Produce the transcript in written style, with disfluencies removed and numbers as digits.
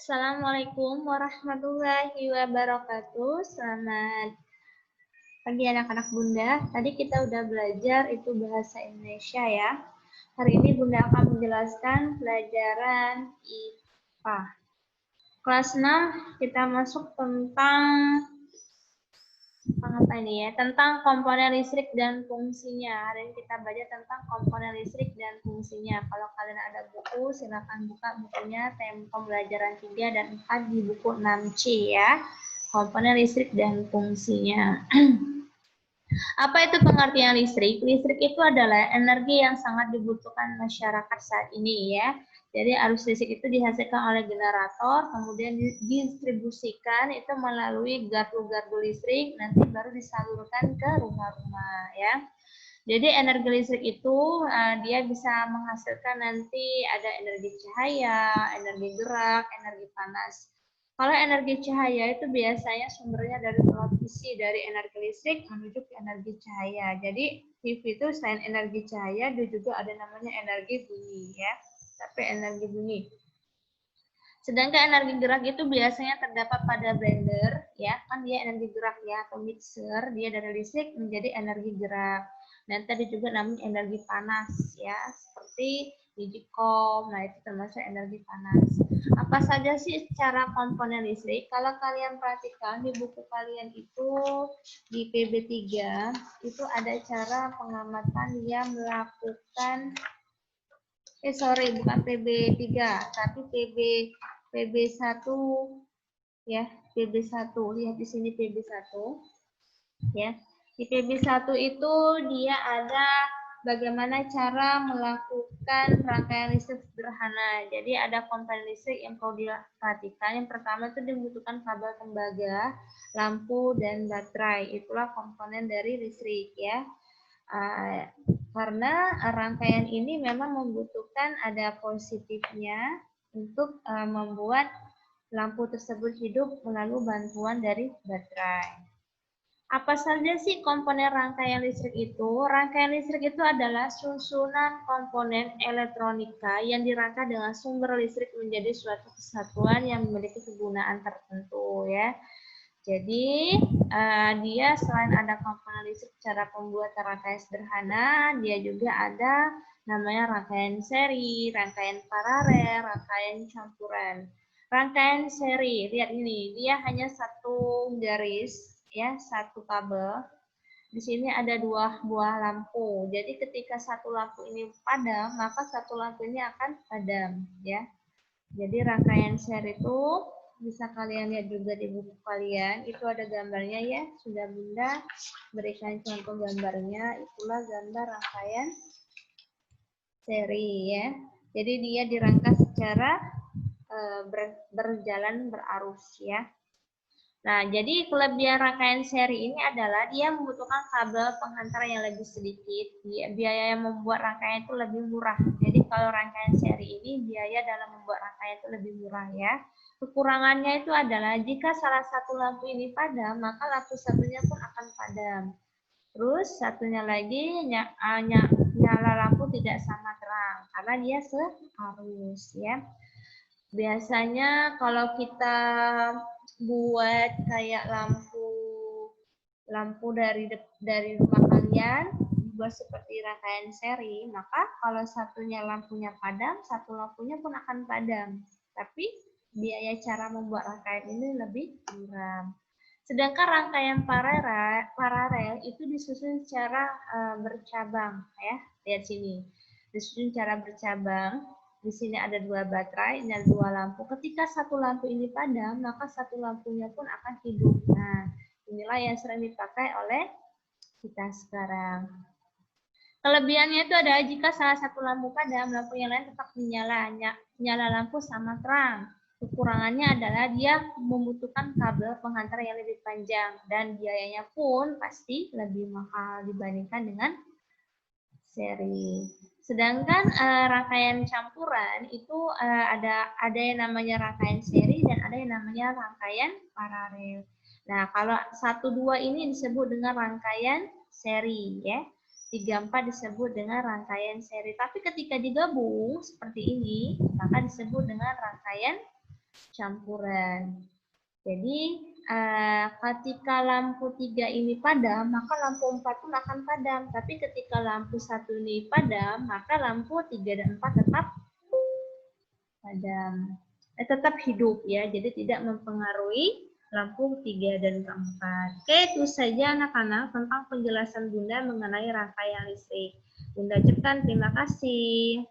Assalamualaikum warahmatullahi wabarakatuh. Selamat pagi anak-anak Bunda. Tadi kita udah belajar itu bahasa Indonesia ya. Hari ini Bunda akan menjelaskan pelajaran IPA. Kelas 6 kita masuk tentang apa ini ya? Tentang komponen listrik dan fungsinya. Hari ini kita belajar tentang komponen listrik dan fungsinya. Kalau kalian ada buku, silakan buka bukunya tema pembelajaran 3 dan 4 di buku 6C ya. Komponen listrik dan fungsinya. Apa itu pengertian listrik? Listrik itu adalah energi yang sangat dibutuhkan masyarakat saat ini ya. Jadi arus listrik itu dihasilkan oleh generator, kemudian didistribusikan itu melalui gardu-gardu listrik, nanti baru disalurkan ke rumah-rumah ya. Jadi energi listrik itu dia bisa menghasilkan nanti ada energi cahaya, energi gerak, energi panas. Kalau energi cahaya itu biasanya sumbernya dari televisi, dari energi listrik menuju ke energi cahaya. Jadi TV itu selain energi cahaya, dia juga ada namanya energi bunyi ya. Tapi energi bunyi. Sedangkan energi gerak itu biasanya terdapat pada blender, ya kan dia energi gerak ya, atau mixer, dia dari listrik menjadi energi gerak. Dan tadi juga namanya energi panas ya, seperti digikom, nah itu termasuk energi panas. Apa saja sih cara komponen listrik? Kalau kalian perhatikan di buku kalian itu di PB3 itu ada cara pengamatan yang melakukan bukan PB3 tapi PB1 ya, PB1. Lihat di sini PB1 ya. Di PB1 itu dia ada bagaimana cara melakukan rangkaian listrik sederhana. Jadi ada komponen listrik yang perlu diperhatikan. Yang pertama itu dibutuhkan kabel tembaga, lampu, dan baterai. Itulah komponen dari listrik ya. Karena rangkaian ini memang membutuhkan ada positifnya untuk membuat lampu tersebut hidup melalui bantuan dari baterai. Apa saja sih komponen rangkaian listrik itu? Rangkaian listrik itu adalah susunan komponen elektronika yang dirangkai dengan sumber listrik menjadi suatu kesatuan yang memiliki kegunaan tertentu ya. Jadi dia selain ada komponen listrik secara pembuatan rangkaian sederhana, dia juga ada namanya rangkaian seri, rangkaian paralel, rangkaian campuran. Rangkaian seri, lihat ini, dia hanya satu garis ya, satu kabel. Di sini ada dua buah lampu. Jadi ketika satu lampu ini padam, maka satu lampu ini akan padam ya. Jadi rangkaian seri itu bisa kalian lihat juga di buku kalian. Itu ada gambarnya ya. Sudah Bunda berikan contoh gambarnya. Itulah gambar rangkaian seri ya. Jadi dia dirangkai secara berjalan berarus ya. Nah, jadi kelebihan rangkaian seri ini adalah dia membutuhkan kabel penghantar yang lebih sedikit. Biaya yang membuat rangkaian itu lebih murah. Jadi kalau rangkaian seri ini biaya dalam membuat rangkaian itu lebih murah ya. Kekurangannya itu adalah jika salah satu lampu ini padam, maka lampu satunya pun akan padam. Terus satunya lagi nyala lampu tidak sama terang karena dia searus ya. Biasanya kalau kita buat kayak lampu dari rumah kalian dibuat seperti rangkaian seri, maka kalau satunya lampunya padam, satu lampunya pun akan padam. Tapi biaya cara membuat rangkaian ini lebih murah. Sedangkan rangkaian paralel itu disusun secara bercabang ya. Lihat sini. Disusun secara bercabang. Di sini ada dua baterai, ini ada dua lampu. Ketika satu lampu ini padam, maka satu lampunya pun akan hidup. Nah, inilah yang sering dipakai oleh kita sekarang. Kelebihannya itu ada jika salah satu lampu padam, lampu yang lain tetap menyala. Nyala lampu sama terang. Kekurangannya adalah dia membutuhkan kabel penghantar yang lebih panjang dan biayanya pun pasti lebih mahal dibandingkan dengan seri. Sedangkan rangkaian campuran itu ada yang namanya rangkaian seri dan ada yang namanya rangkaian paralel. Nah, kalau 1-2 ini disebut dengan rangkaian seri ya. 3-4 disebut dengan rangkaian seri. Tapi ketika digabung seperti ini, maka disebut dengan rangkaian campuran. Jadi ketika lampu 3 ini padam, maka lampu 4 pun akan padam. Tapi ketika lampu 1 ini padam, maka lampu 3 dan 4 tetap padam. Tetap hidup ya, jadi tidak mempengaruhi lampu 3 dan 4. Oke, itu saja anak-anak tentang penjelasan Bunda mengenai rangkaian listrik. Bunda ucapkan terima kasih.